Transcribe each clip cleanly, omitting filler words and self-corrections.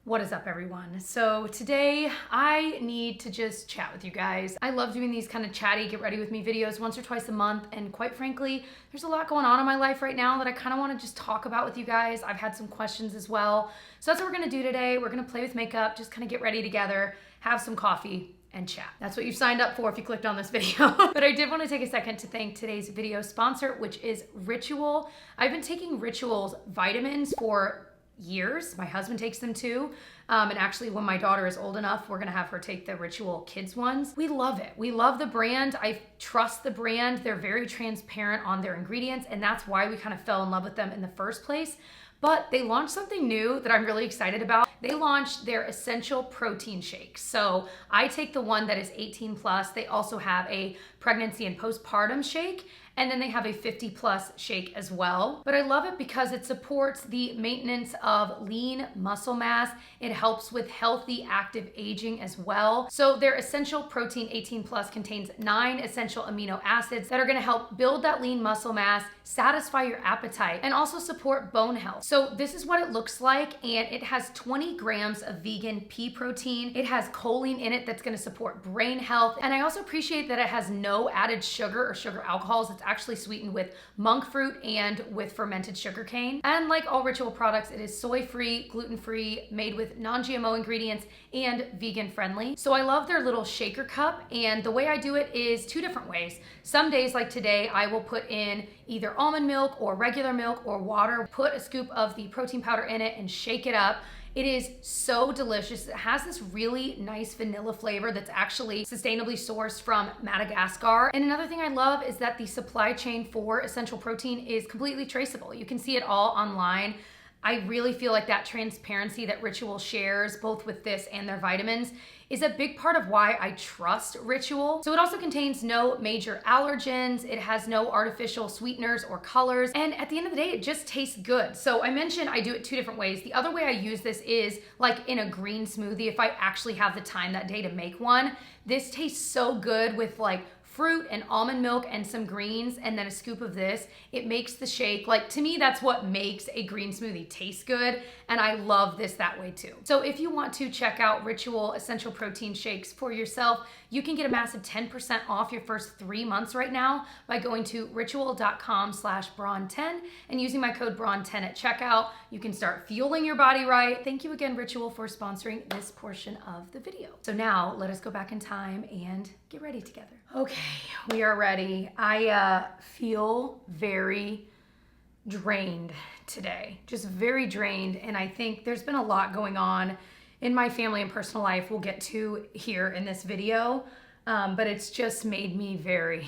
What is up, everyone? So today I need to just chat with you guys. I love doing these kind of chatty get ready with me videos once or twice a month, and quite frankly there's a lot going on in my life right now that I kind of want to just talk about with you guys. I've had some questions as well, so that's what we're gonna do today. We're gonna play with makeup, just kind of get ready together, have some coffee and chat. That's what you signed up for if you clicked on this video. But I did want to take a second to thank today's video sponsor, which is Ritual. I've been taking Ritual's vitamins for years. My husband takes them too. And actually when my daughter is old enough, we're gonna have her take the Ritual Kids ones. We love it. We love the brand. I trust the brand. They're very transparent on their ingredients, and that's why we kind of fell in love with them in the first place. But they launched something new that I'm really excited about. They launched their essential protein shakes. So I take the one that is 18 plus. They also have a pregnancy and postpartum shake, and then they have a 50 plus shake as well. But I love it because it supports the maintenance of lean muscle mass. It helps with healthy active aging as well. So their essential protein 18 plus contains 9 essential amino acids that are gonna help build that lean muscle mass, satisfy your appetite, and also support bone health. So this is what it looks like, and it has 20 grams of vegan pea protein. It has choline in it that's gonna support brain health. And I also appreciate that it has no added sugar or sugar alcohols. It's actually sweetened with monk fruit and with fermented sugar cane. And like all Ritual products, it is soy-free, gluten-free, made with non-GMO ingredients, and vegan friendly. So I love their little shaker cup, and the way I do it is 2 different ways. Some days, like today, I will put in either almond milk or regular milk or water, put a scoop of the protein powder in it and shake it up. It is so delicious. It has this really nice vanilla flavor that's actually sustainably sourced from Madagascar. And another thing I love is that the supply chain for essential protein is completely traceable. You can see it all online. I really feel like that transparency that Ritual shares, both with this and their vitamins, is a big part of why I trust Ritual. So it also contains no major allergens, it has no artificial sweeteners or colors, and at the end of the day, it just tastes good. So I mentioned I do it 2 different ways. The other way I use this is like in a green smoothie, if I actually have the time that day to make one. This tastes so good with like fruit and almond milk and some greens and then a scoop of this. It makes the shake, like to me, that's what makes a green smoothie taste good. And I love this that way too. So if you want to check out Ritual Essential Protein Shakes for yourself, you can get a massive 10% off your first 3 months right now by going to ritual.com/Braun10 and using my code Braun10 at checkout. You can start fueling your body right. Thank you again, Ritual, for sponsoring this portion of the video. So now let us go back in time and get ready together. Okay, we are ready. I feel very drained today, just very drained. And I think there's been a lot going on in my family and personal life we'll get to here in this video, but it's just made me very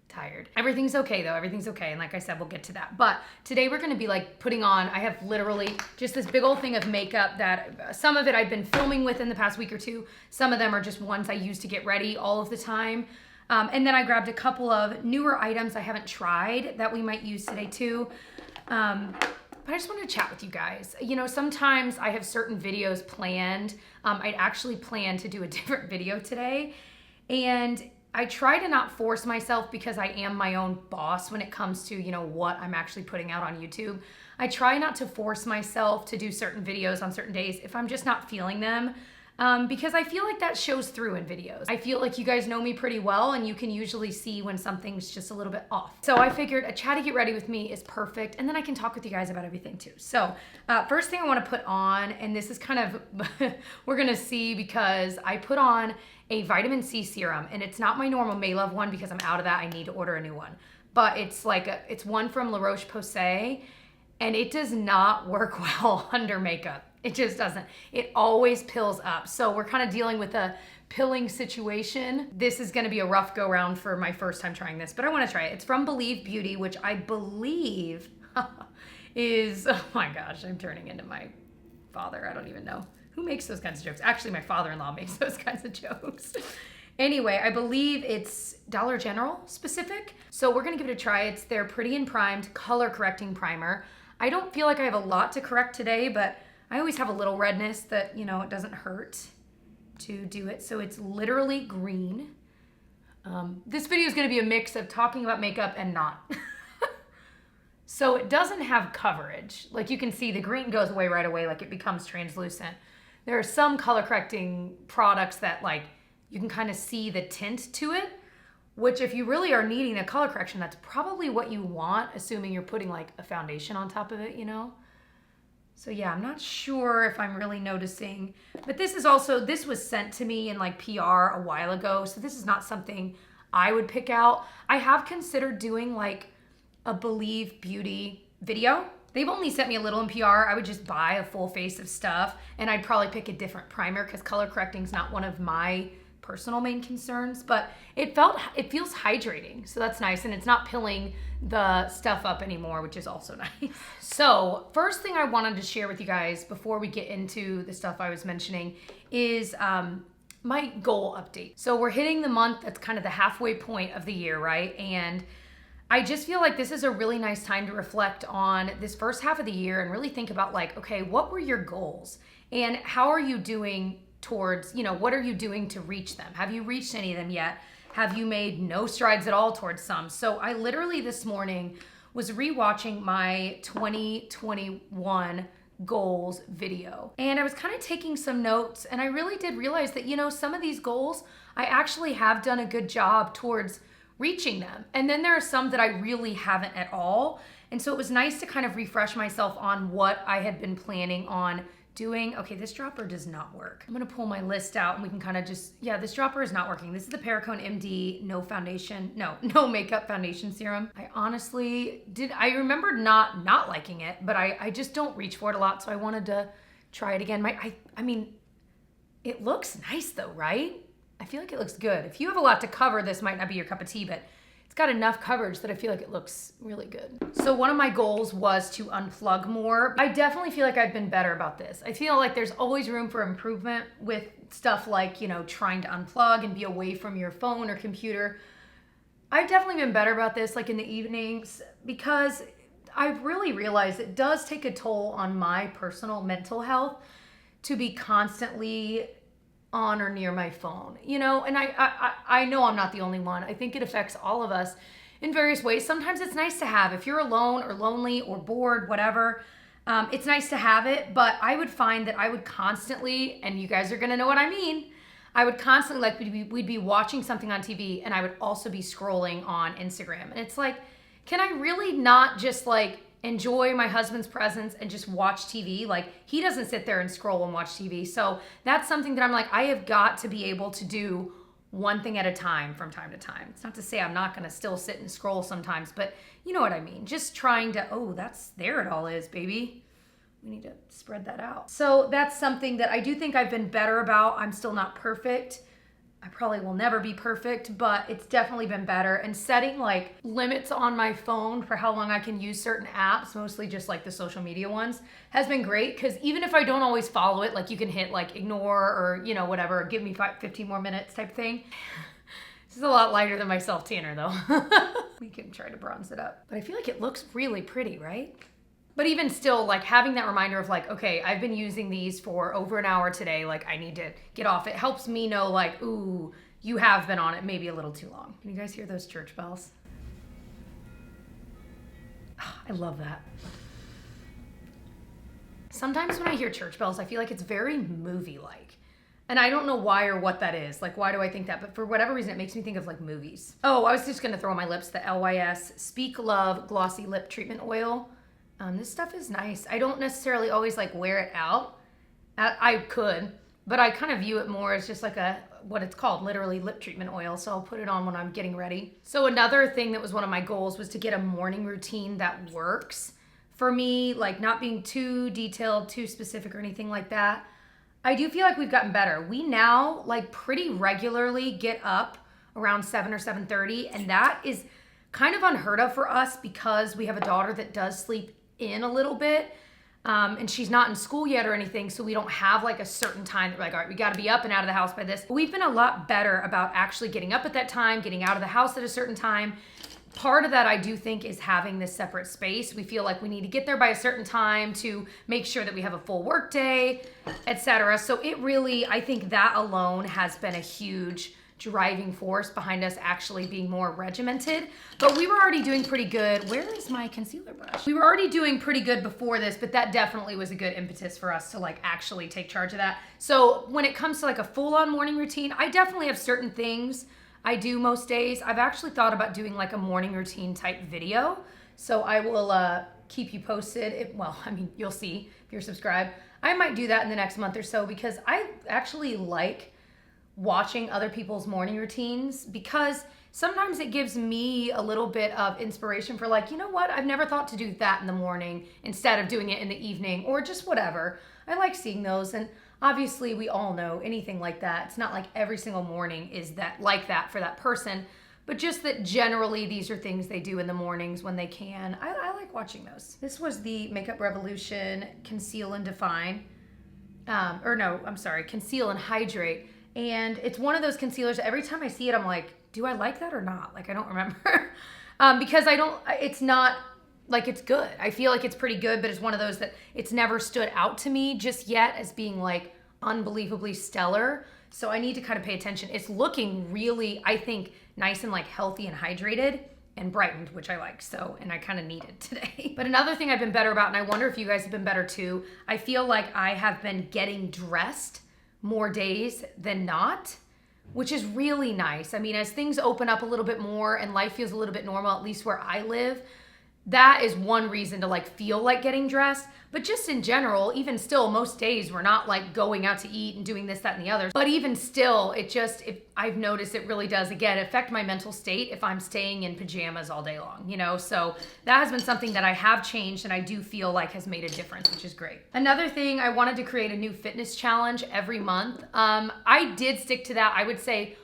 tired. Everything's okay though, everything's okay. And like I said, we'll get to that. But today we're gonna be like putting on, I have literally just this big old thing of makeup that some of it I've been filming with in the past week or 2. Some of them are just ones I use to get ready all of the time. And then I grabbed a couple of newer items I haven't tried that we might use today too. But I just wanted to chat with you guys. You know, sometimes I have certain videos planned. I'd actually planned to do a different video today. And I try to not force myself because I am my own boss when it comes to, you know, what I'm actually putting out on YouTube. I try not to force myself to do certain videos on certain days if I'm just not feeling them. Because I feel like that shows through in videos. I feel like you guys know me pretty well and you can usually see when something's just a little bit off. So I figured a chatty get ready with me is perfect, and then I can talk with you guys about everything too. So first thing I wanna put on, and this is kind of, we're gonna see because I put on a vitamin C serum, and it's not my normal Maylove one because I'm out of that, I need to order a new one. But it's like, it's one from La Roche-Posay, and it does not work well under makeup. It just doesn't. It always pills up. So we're kind of dealing with a pilling situation. This is gonna be a rough go round for my first time trying this, but I wanna try it. It's from Believe Beauty, which I believe is, oh my gosh, I'm turning into my father. I don't even know. Who makes those kinds of jokes? Actually, my father-in-law makes those kinds of jokes. Anyway, I believe it's Dollar General specific. So we're gonna give it a try. It's their Pretty and Primed Color Correcting Primer. I don't feel like I have a lot to correct today, but I always have a little redness that, you know, it doesn't hurt to do it. So it's literally green. This video is gonna be a mix of talking about makeup and not. So it doesn't have coverage. Like you can see the green goes away right away, like it becomes translucent. there are some color correcting products that like you can kind of see the tint to it, which if you really are needing a color correction, that's probably what you want, assuming you're putting like a foundation on top of it, you know? So yeah, I'm not sure if I'm really noticing, but this was sent to me in like PR a while ago. So this is not something I would pick out. I have considered doing like a Believe Beauty video. They've only sent me a little in PR. I would just buy a full face of stuff and I'd probably pick a different primer because color correcting is not one of my personal main concerns, but it feels hydrating. So that's nice. And it's not pilling the stuff up anymore, which is also nice. So first thing I wanted to share with you guys before we get into the stuff I was mentioning is my goal update. So we're hitting the month that's kind of the halfway point of the year, right? And I just feel like this is a really nice time to reflect on this first half of the year and really think about like, okay, what were your goals and how are you doing towards, you know, what are you doing to reach them? Have you reached any of them yet? Have you made no strides at all towards some? So I literally this morning was rewatching my 2021 goals video and I was kind of taking some notes and I really did realize that, you know, some of these goals, I actually have done a good job towards reaching them. And then there are some that I really haven't at all. And so it was nice to kind of refresh myself on what I had been planning on doing. Okay, this dropper does not work. I'm gonna pull my list out and we can kind of just, yeah, this dropper is not working. This is the Perricone MD no makeup foundation serum. I honestly I remembered not liking it, but I just don't reach for it a lot. So I wanted to try it again. I mean, it looks nice though, right? I feel like it looks good. If you have a lot to cover, this might not be your cup of tea, but it's got enough coverage that I feel like it looks really good. So one of my goals was to unplug more. I definitely feel like I've been better about this. I feel like there's always room for improvement with stuff like, you know, trying to unplug and be away from your phone or computer. I've definitely been better about this, like in the evenings, because I've really realized it does take a toll on my personal mental health to be constantly on or near my phone, you know, and I know I'm not the only one. I think it affects all of us in various ways. Sometimes it's nice to have, if you're alone or lonely or bored, whatever, it's nice to have it, but I would find that I would constantly, and you guys are gonna know what I mean, I would constantly, like we'd be watching something on TV and I would also be scrolling on Instagram. And it's like, can I really not just like enjoy my husband's presence and just watch TV? Like, he doesn't sit there and scroll and watch TV. So that's something that I'm like, I have got to be able to do one thing at a time from time to time. It's not to say I'm not gonna still sit and scroll sometimes, but you know what I mean. Just trying to, oh, there it all is, baby. We need to spread that out. So that's something that I do think I've been better about. I'm still not perfect. I probably will never be perfect, but it's definitely been better. And setting like limits on my phone for how long I can use certain apps, mostly just like the social media ones, has been great. Because even if I don't always follow it, like you can hit like ignore or, you know, whatever, give me 15 more minutes type thing. This is a lot lighter than my self-tanner though. We can try to bronze it up. But I feel like it looks really pretty, right? But even still, like having that reminder of like, okay, I've been using these for over an hour today. Like I need to get off. It helps me know like, ooh, you have been on it maybe a little too long. Can you guys hear those church bells? Oh, I love that. Sometimes when I hear church bells, I feel like it's very movie-like. And I don't know why or what that is. Like, why do I think that? But for whatever reason, it makes me think of like movies. Oh, I was just gonna throw on my lips the LYS Speak Love Glossy Lip Treatment Oil. This stuff is nice. I don't necessarily always like wear it out. I could, but I kind of view it more as just like what it's called, literally lip treatment oil. So I'll put it on when I'm getting ready. So another thing that was one of my goals was to get a morning routine that works for me, like not being too detailed, too specific or anything like that. I do feel like we've gotten better. We now like pretty regularly get up around 7 or 7:30, and that is kind of unheard of for us because we have a daughter that does sleep in a little bit, and she's not in school yet or anything, so we don't have like a certain time that we're like, all right, we got to be up and out of the house by this. But we've been a lot better about actually getting up at that time, getting out of the house at a certain time. Part of that I do think is having this separate space. We feel like we need to get there by a certain time to make sure that we have a full work day, etc. So it really, I think that alone has been a huge driving force behind us actually being more regimented. But we were already doing pretty good. Where is my concealer brush? We were already doing pretty good before this, but that definitely was a good impetus for us to like actually take charge of that. So when it comes to like a full-on morning routine, I definitely have certain things I do most days. I've actually thought about doing like a morning routine type video. So I will keep you posted. Well, I mean, you'll see if you're subscribed. I might do that in the next month or so because I actually like watching other people's morning routines because sometimes it gives me a little bit of inspiration for like, you know what? I've never thought to do that in the morning instead of doing it in the evening or just whatever. I like seeing those. And obviously we all know anything like that. It's not like every single morning is that like that for that person, but just that generally these are things they do in the mornings when they can. I like watching those. This was the Makeup Revolution Conceal and Define. Conceal and Hydrate. And it's one of those concealers, every time I see it, I'm like, do I like that or not? Like, I don't remember. Because it's not, like, it's good. I feel like it's pretty good, but it's one of those that it's never stood out to me just yet as being, like, unbelievably stellar. So I need to kind of pay attention. It's looking really, I think, nice and, like, healthy and hydrated and brightened, which I like, so, and I kind of needed today. But another thing I've been better about, and I wonder if you guys have been better too, I feel like I have been getting dressed more days than not, which is really nice. I mean, as things open up a little bit more and life feels a little bit normal, at least where I live, that is one reason to like feel like getting dressed. But just in general, even still, most days we're not like going out to eat and doing this, that, and the other. But even still, I've noticed it really does, again, affect my mental state if I'm staying in pajamas all day long, you know? So that has been something that I have changed and I do feel like has made a difference, which is great. Another thing, I wanted to create a new fitness challenge every month. I did stick to that, I would say,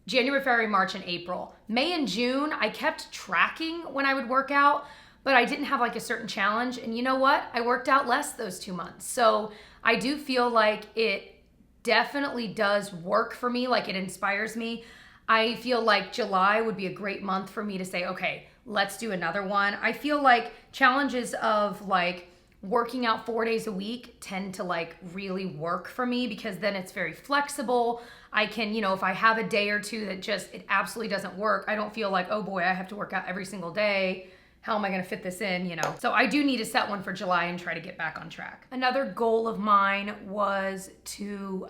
January, February, March, and April. May and June, I kept tracking when I would work out, but I didn't have like a certain challenge. And you know what? I worked out less those 2 months. So I do feel like it definitely does work for me. Like it inspires me. I feel like July would be a great month for me to say, okay, let's do another one. I feel like challenges of like working out 4 days a week tend to like really work for me because then it's very flexible. I can, you know, if I have a day or two that just, it absolutely doesn't work, I don't feel like, oh boy, I have to work out every single day. How am I gonna fit this in, you know? So I do need to set one for July and try to get back on track. Another goal of mine was to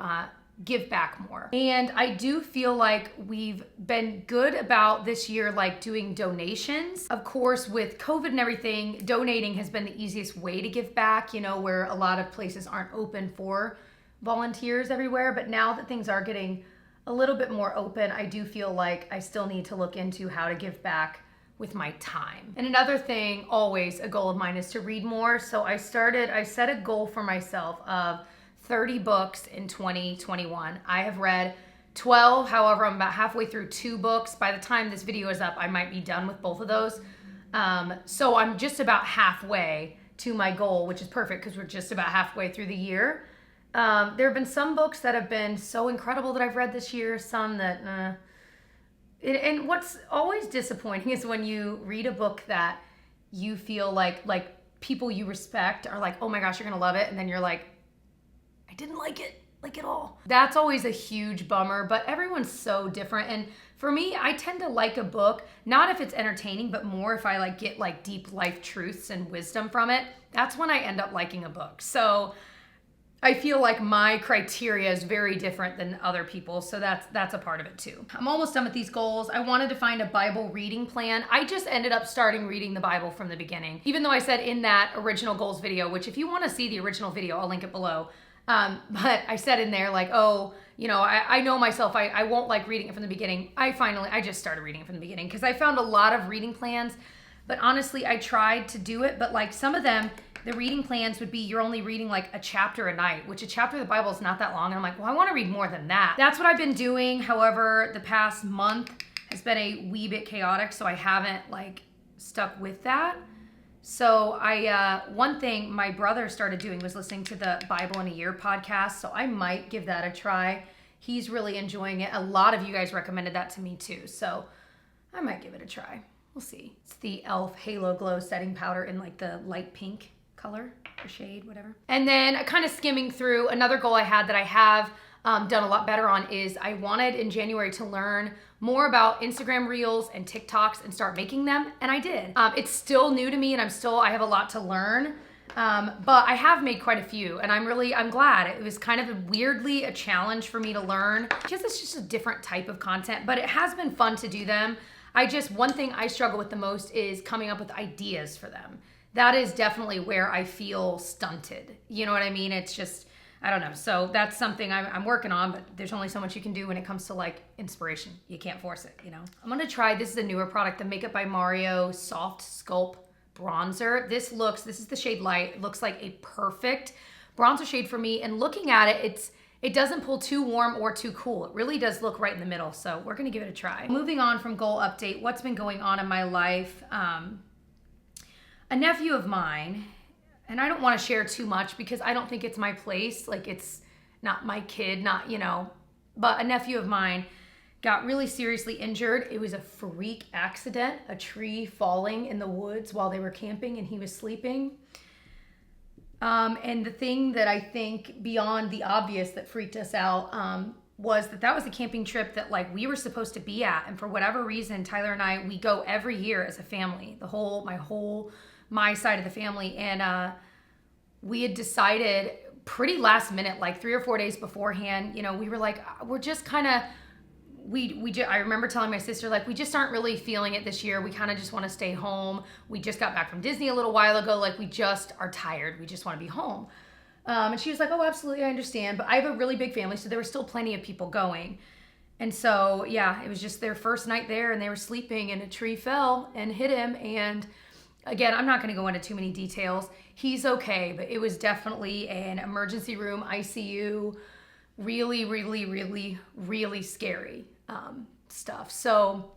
give back more. And I do feel like we've been good about this year, like doing donations. Of course, with COVID and everything, donating has been the easiest way to give back, you know, where a lot of places aren't open for volunteers everywhere. But now that things are getting a little bit more open, I do feel like I still need to look into how to give back with my time. And another thing, always a goal of mine, is to read more. So I set a goal for myself of 30 books in 2021. I have read 12, however, I'm about halfway through 2 books. By the time this video is up, I might be done with both of those. So I'm just about halfway to my goal, which is perfect because we're just about halfway through the year. There have been some books that have been so incredible that I've read this year, some that, and what's always disappointing is when you read a book that you feel like people you respect are like, oh my gosh, you're gonna love it. And then you're like, I didn't like it at all. That's always a huge bummer, but everyone's so different. And for me, I tend to like a book, not if it's entertaining, but more if I like get like deep life truths and wisdom from it. That's when I end up liking a book. So I feel like my criteria is very different than other people, so that's a part of it too. I'm almost done with these goals. I wanted to find a Bible reading plan. I just ended up starting reading the Bible from the beginning, even though I said in that original goals video, which if you want to see the original video, I'll link it below. But I said in there like, oh, you know, I know myself, I won't like reading it from the beginning. I just started reading it from the beginning because I found a lot of reading plans, but honestly, I tried to do it, but like some of them, the reading plans would be you're only reading like a chapter a night, which a chapter of the Bible is not that long. And I'm like, well, I want to read more than that. That's what I've been doing. However, the past month has been a wee bit chaotic, so I haven't like stuck with that. So one thing my brother started doing was listening to the Bible in a Year podcast. So I might give that a try. He's really enjoying it. A lot of you guys recommended that to me too. So I might give it a try. We'll see. It's the e.l.f. Halo Glow setting powder in like the light pink color or shade, whatever. And then kind of skimming through, another goal I had that I have done a lot better on is I wanted in January to learn more about Instagram Reels and TikToks and start making them, and I did. It's still new to me and I have a lot to learn, but I have made quite a few, and I'm glad. It was kind of weirdly a challenge for me to learn because it's just a different type of content, but it has been fun to do them. One thing I struggle with the most is coming up with ideas for them. That is definitely where I feel stunted. You know what I mean? It's just, I don't know. So that's something I'm working on, but there's only so much you can do when it comes to like inspiration. You can't force it, you know? I'm gonna try, this is a newer product, the Makeup by Mario Soft Sculpt Bronzer. This is the shade Light. It looks like a perfect bronzer shade for me. And looking at it, it doesn't pull too warm or too cool. It really does look right in the middle. So we're gonna give it a try. Moving on from goal update, what's been going on in my life? A nephew of mine, and I don't want to share too much because I don't think it's my place. Like, it's not my kid, not, you know, but a nephew of mine got really seriously injured. It was a freak accident, a tree falling in the woods while they were camping and he was sleeping. And the thing that I think beyond the obvious that freaked us out was that was a camping trip that like we were supposed to be at. And for whatever reason, Tyler and I, we go every year as a family, my side of the family. And we had decided pretty last minute, like 3 or 4 days beforehand, you know, we were like, we're just kind of, I remember telling my sister, like, we just aren't really feeling it this year. We kind of just want to stay home. We just got back from Disney a little while ago. Like, we just are tired. We just want to be home. And she was like, oh, absolutely, I understand. But I have a really big family, so there were still plenty of people going. And so, yeah, it was just their first night there, and they were sleeping, and a tree fell and hit him. And again, I'm not going to go into too many details. He's okay, but it was definitely an emergency room, ICU, really, really, really, really scary stuff. So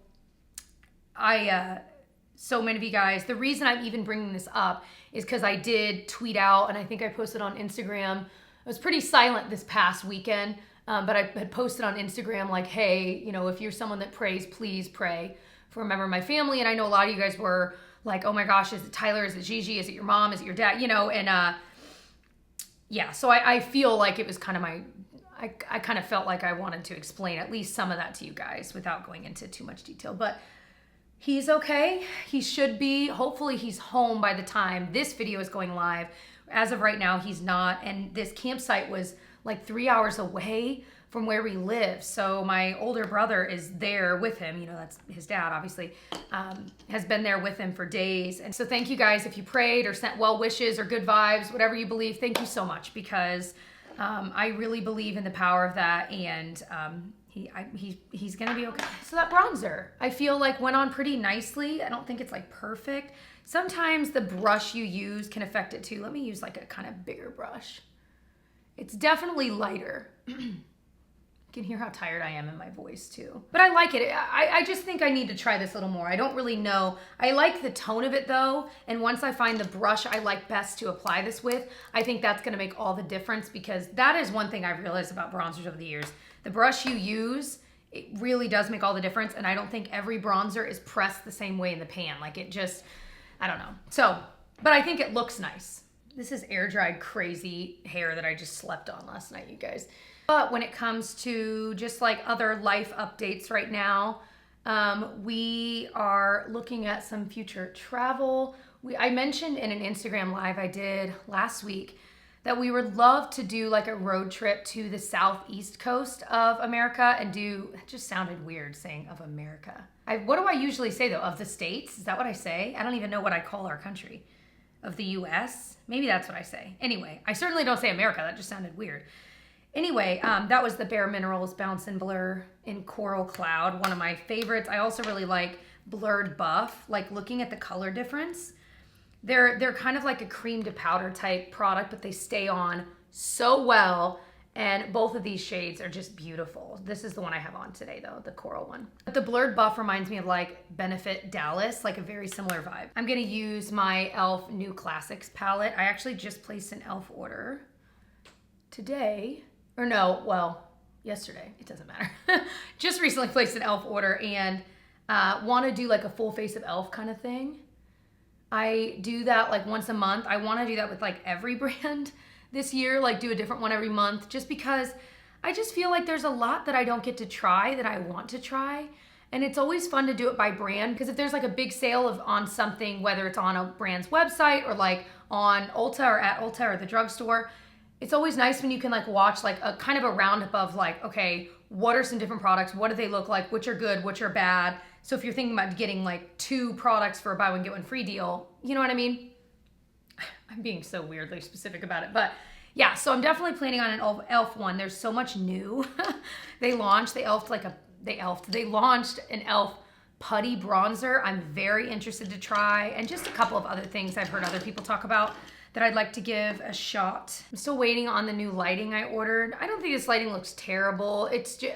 so many of you guys, the reason I'm even bringing this up is because I did tweet out, and I think I posted on Instagram. I was pretty silent this past weekend, but I had posted on Instagram like, hey, you know, if you're someone that prays, please pray for a member of my family. And I know a lot of you guys were like, oh my gosh, is it Tyler? Is it Gigi? Is it your mom? Is it your dad? You know, and yeah, so I feel like it was kind of I kind of felt like I wanted to explain at least some of that to you guys without going into too much detail. But he's okay. He should be. Hopefully he's home by the time this video is going live. As of right now, he's not. And this campsite was like 3 hours away from where we live. So my older brother is there with him. You know, that's his dad, obviously, has been there with him for days. And so thank you guys if you prayed or sent well wishes or good vibes, whatever you believe. Thank you so much, because I really believe in the power of that, and he's gonna be okay. So that bronzer, I feel like went on pretty nicely. I don't think it's like perfect. Sometimes the brush you use can affect it too. Let me use like a kind of bigger brush. It's definitely lighter. You can hear how tired I am in my voice too. But I like it. I just think I need to try this a little more. I don't really know. I like the tone of it though. And once I find the brush I like best to apply this with, I think that's gonna make all the difference, because that is one thing I've realized about bronzers over the years. The brush you use, it really does make all the difference. And I don't think every bronzer is pressed the same way in the pan. Like it just, I don't know. So, but I think it looks nice. This is air dried crazy hair that I just slept on last night, you guys. But when it comes to just like other life updates right now, we are looking at some future travel. I mentioned in an Instagram live I did last week that we would love to do like a road trip to the southeast coast of America and it just sounded weird saying of America. What do I usually say though? Of the States? Is that what I say? I don't even know what I call our country. Of the US? Maybe that's what I say. Anyway, I certainly don't say America. That just sounded weird. Anyway, that was the Bare Minerals Bounce and Blur in Coral Cloud, one of my favorites. I also really like Blurred Buff, like looking at the color difference. They're kind of like a cream to powder type product, but they stay on so well. And both of these shades are just beautiful. This is the one I have on today though, the coral one. But the Blurred Buff reminds me of like Benefit Dallas, like a very similar vibe. I'm gonna use my e.l.f. New Classics palette. I actually just placed an e.l.f. order today. Or no, well, yesterday, it doesn't matter. Just recently placed an e.l.f. order and want to do like a full face of e.l.f. kind of thing. I do that like once a month. I want to do that with like every brand this year, like do a different one every month, just because I just feel like there's a lot that I don't get to try that I want to try. And it's always fun to do it by brand, because if there's like a big sale on something, whether it's on a brand's website or like on Ulta or at Ulta or the drugstore, it's always nice when you can like watch like a kind of a roundup of like, okay, what are some different products? What do they look like? Which are good? Which are bad? So if you're thinking about getting like 2 products for a buy one, get one free deal, you know what I mean? I'm being so weirdly specific about it, but yeah, so I'm definitely planning on an e.l.f. one. There's so much new. They launched an e.l.f. putty bronzer I'm very interested to try, and just a couple of other things I've heard other people talk about that I'd like to give a shot. I'm still waiting on the new lighting I ordered. I don't think this lighting looks terrible. It's just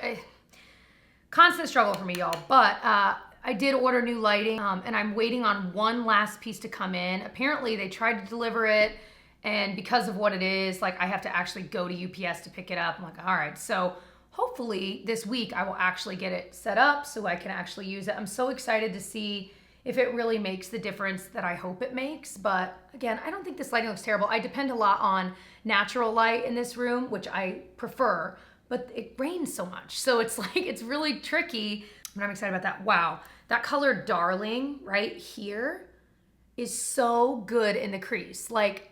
constant struggle for me, y'all, but I did order new lighting, and I'm waiting on one last piece to come in. Apparently they tried to deliver it, and because of what it is, like I have to actually go to UPS to pick it up. I'm like, all right, so hopefully this week I will actually get it set up so I can actually use it. I'm so excited to see if it really makes the difference that I hope it makes. But again, I don't think this lighting looks terrible. I depend a lot on natural light in this room, which I prefer, but it rains so much. So it's like, it's really tricky, but I'm excited about that. Wow, that color Darling right here is so good in the crease. Like,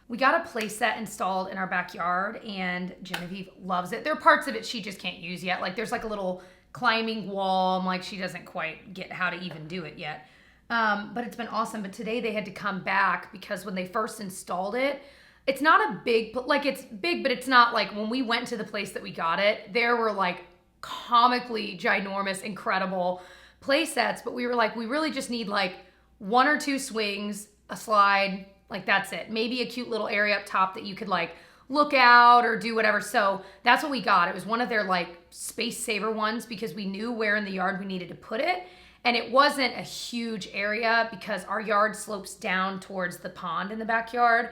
we got a play set installed in our backyard and Genevieve loves it. There are parts of it she just can't use yet. Like there's like a little climbing wall. I'm like, she doesn't quite get how to even do it yet. But it's been awesome. But today they had to come back because when they first installed it, it's not a big, like it's big, but it's not like when we went to the place that we got it, there were like comically ginormous, incredible play sets. But we were like, we really just need like 1 or 2 swings, a slide, like that's it. Maybe a cute little area up top that you could like look out or do whatever. So that's what we got. It was one of their like space saver ones because we knew where in the yard we needed to put it. And it wasn't a huge area because our yard slopes down towards the pond in the backyard.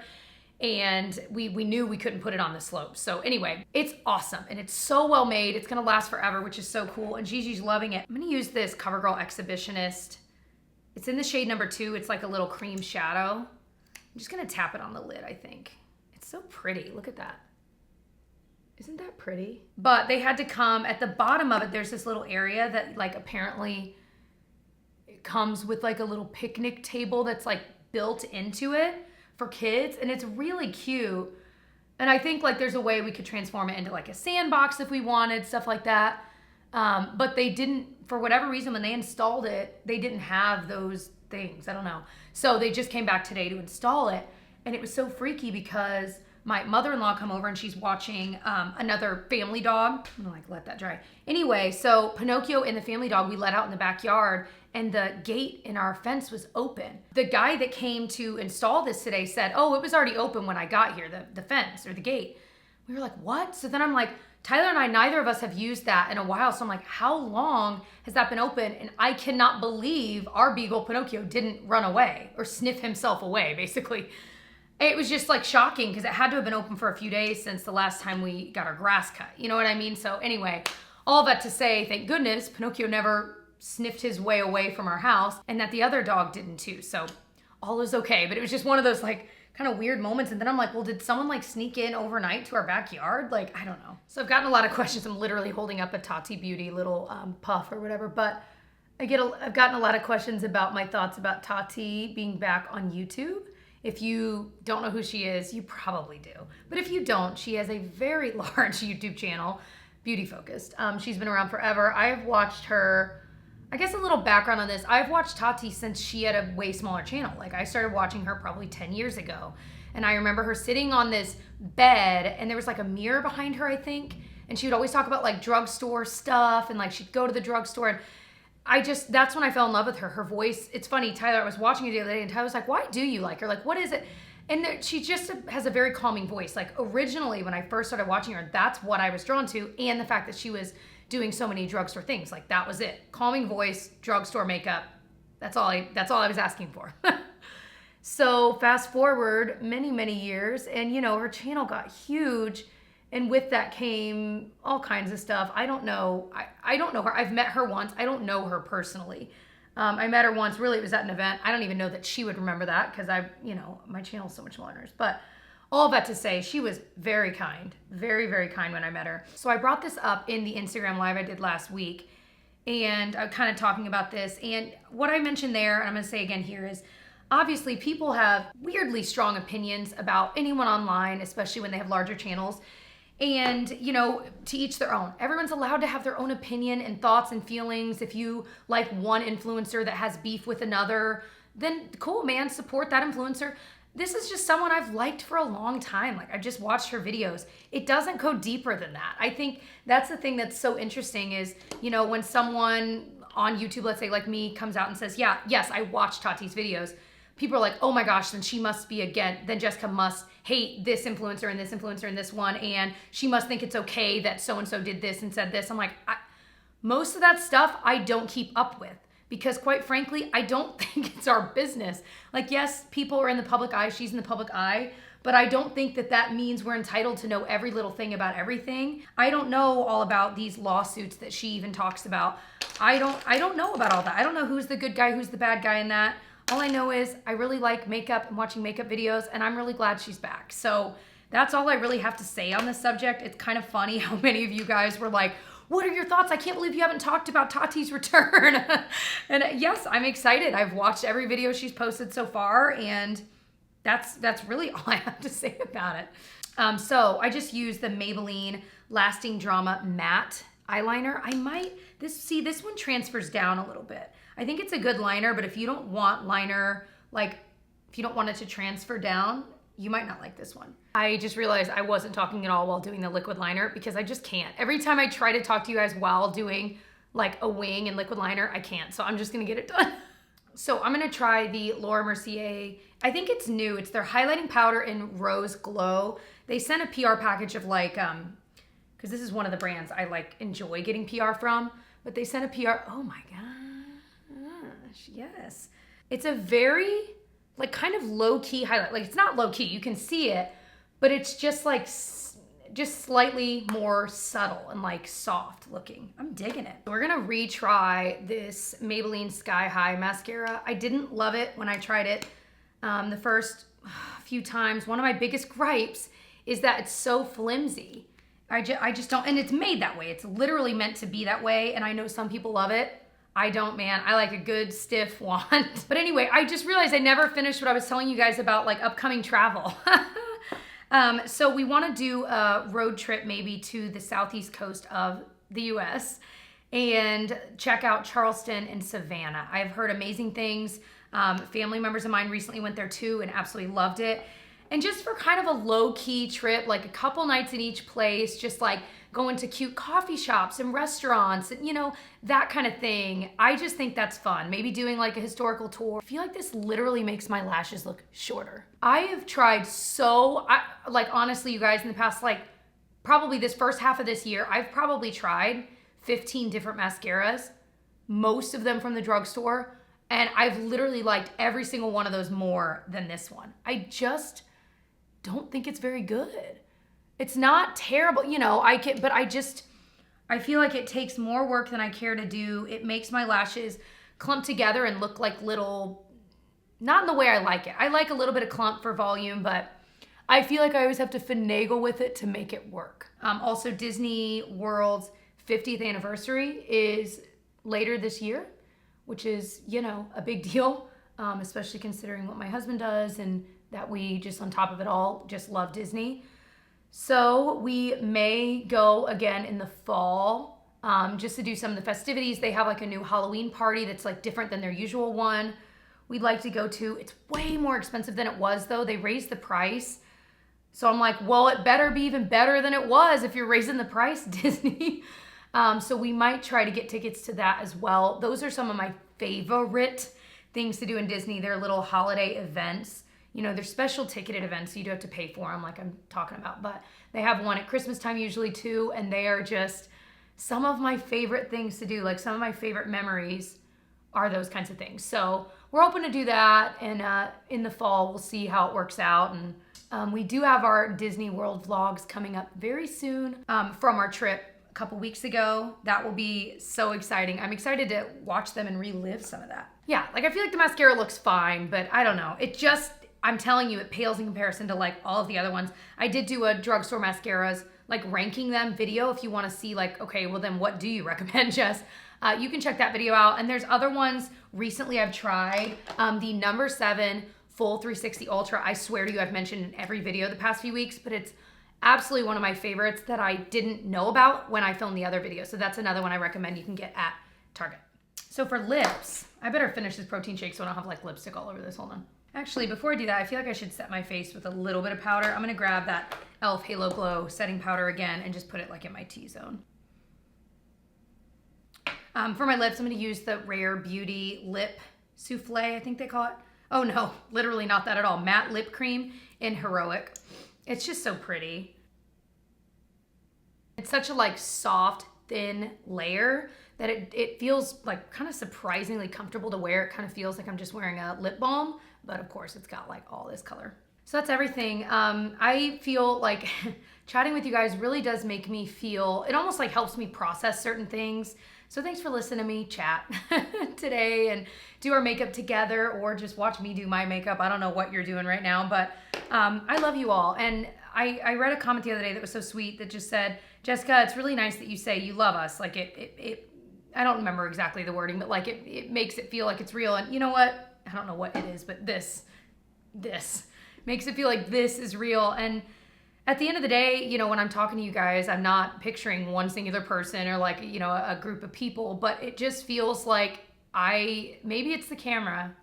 And we knew we couldn't put it on the slope. So anyway, it's awesome. And it's so well made. It's gonna last forever, which is so cool. And Gigi's loving it. I'm gonna use this CoverGirl Exhibitionist. It's in the shade number 2. It's like a little cream shadow. I'm just gonna tap it on the lid, I think. It's so pretty, look at that. Isn't that pretty? But they had to come, at the bottom of it, there's this little area that like apparently it comes with like a little picnic table that's like built into it for kids, and it's really cute. And I think like there's a way we could transform it into like a sandbox if we wanted, stuff like that. But they didn't, for whatever reason, when they installed it, they didn't have those things, I don't know. So they just came back today to install it, and it was so freaky because my mother-in-law come over and she's watching another family dog. I'm gonna like let that dry. Anyway, so Pinocchio and the family dog we let out in the backyard, and the gate in our fence was open. The guy that came to install this today said, oh, it was already open when I got here, the fence or the gate. We were like, what? So then I'm like, Tyler and I, neither of us have used that in a while. So I'm like, how long has that been open? And I cannot believe our beagle Pinocchio didn't run away or sniff himself away, basically. It was just like shocking because it had to have been open for a few days since the last time we got our grass cut. You know what I mean? So anyway, all that to say, thank goodness Pinocchio never sniffed his way away from our house, and that the other dog didn't too. So all is okay. But it was just one of those like kind of weird moments. And then I'm like, well, did someone like sneak in overnight to our backyard? Like, I don't know. So I've gotten a lot of questions. I'm literally holding up a Tati Beauty little puff or whatever, but I've gotten a lot of questions about my thoughts about Tati being back on YouTube. If you don't know who she is, you probably do. But if you don't, she has a very large YouTube channel, beauty focused. She's been around forever. I have watched her, I guess a little background on this. I've watched Tati since she had a way smaller channel. Like I started watching her probably 10 years ago. And I remember her sitting on this bed and there was like a mirror behind her, I think. And she would always talk about like drugstore stuff and like she'd go to the drugstore, and that's when I fell in love with her. Her voice, it's funny, Tyler, I was watching her the other day and Tyler was like, why do you like her? Like, what is it? And she just has a very calming voice. Like originally when I first started watching her, that's what I was drawn to. And the fact that she was doing so many drugstore things, like that was it. Calming voice, drugstore makeup. That's all I was asking for. So fast forward many, many years and you know, her channel got huge. And with that came all kinds of stuff. I don't know. I don't know her. I've met her once. I don't know her personally. I met her once. Really, it was at an event. I don't even know that she would remember that because my channel's so much smaller than hers. But all of that to say, she was very kind, very, very kind when I met her. So I brought this up in the Instagram live I did last week, and I'm kind of talking about this. And what I mentioned there, and I'm gonna say again here, is obviously people have weirdly strong opinions about anyone online, especially when they have larger channels. And, you know, to each their own. Everyone's allowed to have their own opinion and thoughts and feelings. If you like one influencer that has beef with another, then cool, man, support that influencer. This is just someone I've liked for a long time. Like, I've just watched her videos. It doesn't go deeper than that. I think that's the thing that's so interesting is, you know, when someone on YouTube, let's say like me, comes out and says, yeah, yes, I watched Tati's videos. People are like, oh my gosh, then she must be then Jessica must hate this influencer and this influencer and this one, and she must think it's okay that so-and-so did this and said this. I'm like, most of that stuff I don't keep up with because quite frankly, I don't think it's our business. Like, yes, people are in the public eye, she's in the public eye, but I don't think that that means we're entitled to know every little thing about everything. I don't know all about these lawsuits that she even talks about. I don't know about all that. I don't know who's the good guy, who's the bad guy in that. All I know is I really like makeup and watching makeup videos, and I'm really glad she's back. So that's all I really have to say on this subject. It's kind of funny how many of you guys were like, what are your thoughts? I can't believe you haven't talked about Tati's return. And yes, I'm excited. I've watched every video she's posted so far, and that's really all I have to say about it. So I just used the Maybelline Lasting Drama Matte eyeliner. This one transfers down a little bit. I think it's a good liner, but if you don't want liner, like if you don't want it to transfer down, you might not like this one. I just realized I wasn't talking at all while doing the liquid liner because I just can't. Every time I try to talk to you guys while doing like a wing and liquid liner, I can't. So I'm just gonna get it done. So I'm gonna try the Laura Mercier. I think it's new. It's their highlighting powder in Rose Glow. They sent a PR package of like, because this is one of the brands I like enjoy getting PR from, but they sent a PR, oh my gosh, yes. It's a very like kind of low-key highlight. Like it's not low-key, you can see it, but it's just like, just slightly more subtle and like soft looking. I'm digging it. We're gonna retry this Maybelline Sky High mascara. I didn't love it when I tried it the first few times. One of my biggest gripes is that it's so flimsy. I just don't, and it's made that way. It's literally meant to be that way, and I know some people love it. I don't, man. I like a good stiff wand. But anyway, I just realized I never finished what I was telling you guys about like upcoming travel. So we want to do a road trip maybe to the southeast coast of the US and check out Charleston and Savannah. I've heard amazing things. Family members of mine recently went there too and absolutely loved it. And just for kind of a low-key trip, like a couple nights in each place, just like going to cute coffee shops and restaurants and, you know, that kind of thing. I just think that's fun. Maybe doing like a historical tour. I feel like this literally makes my lashes look shorter. I have tried like honestly, you guys, in the past, like probably this first half of this year, I've probably tried 15 different mascaras, most of them from the drugstore, and I've literally liked every single one of those more than this one. I just don't think it's very good. It's not terrible, you know, but I feel like it takes more work than I care to do. It makes my lashes clump together and look like little, not in the way I like it. I like a little bit of clump for volume, but I feel like I always have to finagle with it to make it work. Also, Disney World's 50th anniversary is later this year, which is, you know, a big deal, especially considering what my husband does and that we just on top of it all just love Disney. So we may go again in the fall just to do some of the festivities. They have like a new Halloween party that's like different than their usual one. We'd like to go to. It's way more expensive than it was though. They raised the price. So I'm like, well, it better be even better than it was if you're raising the price, Disney. So we might try to get tickets to that as well. Those are some of my favorite things to do in Disney. They're little holiday events. You know, they're special ticketed events, so you do have to pay for them like I'm talking about. But they have one at Christmas time usually too, and they are just some of my favorite things to do. Like some of my favorite memories are those kinds of things. So we're hoping to do that, and in the fall, we'll see how it works out. And we do have our Disney World vlogs coming up very soon from our trip a couple weeks ago. That will be so exciting. I'm excited to watch them and relive some of that. Yeah, like I feel like the mascara looks fine, but I don't know. I'm telling you, it pales in comparison to like all of the other ones. I did do a drugstore mascaras, like ranking them video if you want to see like, okay, well then what do you recommend, Jess? You can check that video out. And there's other ones recently I've tried. The number 7 Full 360 Ultra, I swear to you, I've mentioned in every video the past few weeks, but it's absolutely one of my favorites that I didn't know about when I filmed the other video. So that's another one I recommend you can get at Target. So for lips, I better finish this protein shake so I don't have like lipstick all over this. Hold on. Actually, before I do that, I feel like I should set my face with a little bit of powder. I'm gonna grab that e.l.f. Halo Glow setting powder again and just put it like in my T-zone. For my lips, I'm gonna use the Rare Beauty Lip Souffle, I think they call it. Oh no, literally not that at all. Matte lip cream in Heroic. It's just so pretty. It's such a like soft, thin layer that it feels like kind of surprisingly comfortable to wear. It kind of feels like I'm just wearing a lip balm, but of course it's got like all this color. So that's everything. I feel like chatting with you guys really does make me feel, it almost like helps me process certain things. So thanks for listening to me chat today and do our makeup together or just watch me do my makeup. I don't know what you're doing right now, but I love you all. And I read a comment the other day that was so sweet that just said, Jessica, it's really nice that you say you love us. Like it I don't remember exactly the wording, but like it makes it feel like it's real. And you know what? I don't know what it is, but this makes it feel like this is real. And at the end of the day, you know, when I'm talking to you guys, I'm not picturing one singular person or like, you know, a group of people, but it just feels like maybe it's the camera,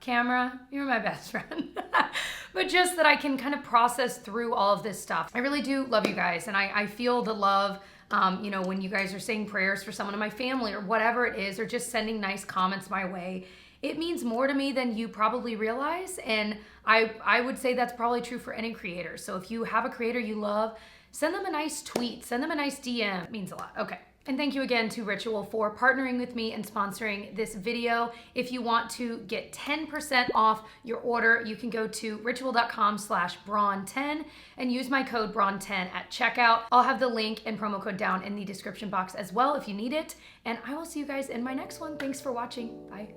you're my best friend, but just that I can kind of process through all of this stuff. I really do love you guys. And I feel the love, you know, when you guys are saying prayers for someone in my family or whatever it is, or just sending nice comments my way. It means more to me than you probably realize. And I would say that's probably true for any creator. So if you have a creator you love, send them a nice tweet, send them a nice DM. It means a lot. Okay. And thank you again to Ritual for partnering with me and sponsoring this video. If you want to get 10% off your order, you can go to ritual.com/Braun10 and use my code Braun10 at checkout. I'll have the link and promo code down in the description box as well if you need it. And I will see you guys in my next one. Thanks for watching. Bye.